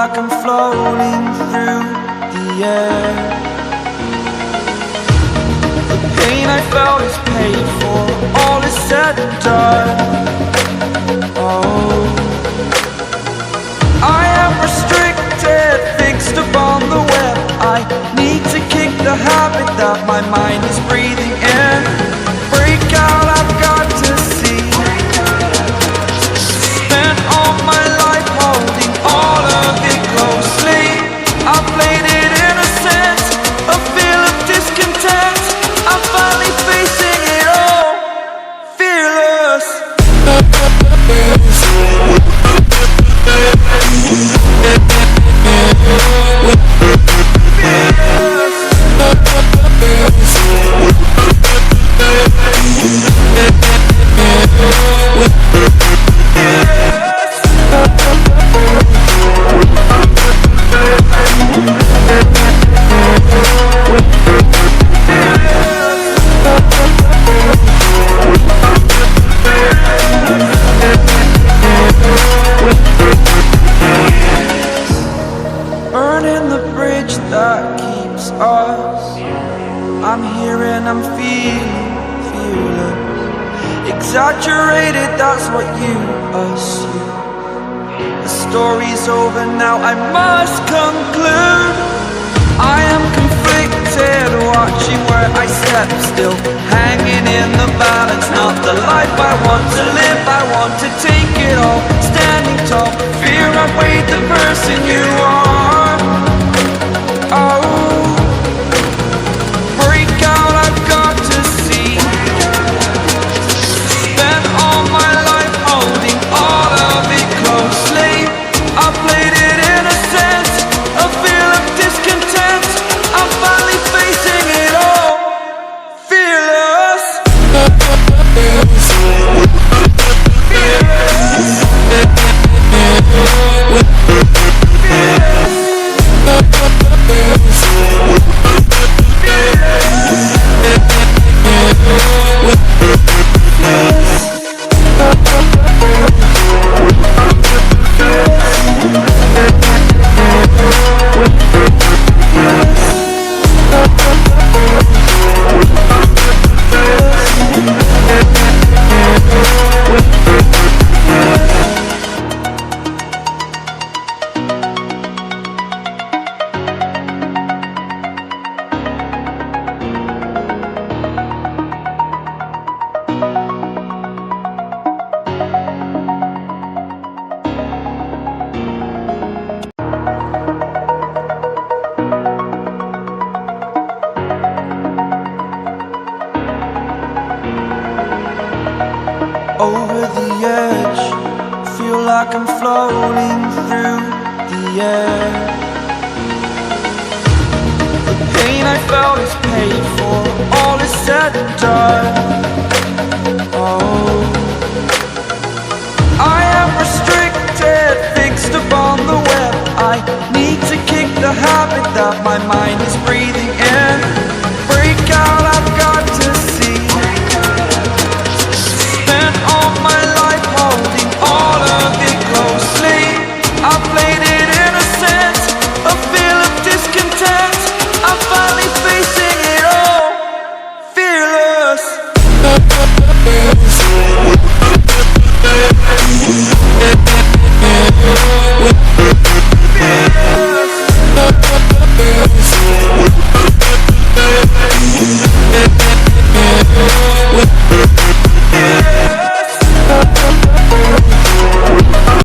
like I'm floating through the air. The pain I felt is paid for, all is said and done. Oh, I am restricted, fixed upon the web. I need to kick the habit that my mind is breathing in. Break out, I've got to see. Spent all my life holding all of it closely. I played it innocent, a feel of discontent. I'm finally facing it all, fearless. Burning the bridge that keeps us. I'm here and I'm feeling fearless. Exaggerated, that's what you assume. The story's over now, I must conclude. I am conflicted, watching where I step still, hanging in the balance. Not the life I want to live, I want to take it all. Standing tall, fear I've weighed the person you are. Oh, break out, I've got to see. Spent all my life holding all of it closely. I played it innocent, a feel of discontent. I'm finally facing it all, fearless. Over the edge, feel like I'm floating through the air. The pain I felt is paid for, all is said and done. Oh, I am restricted, fixed upon the web. I need to kick the habit that my mind is breathing.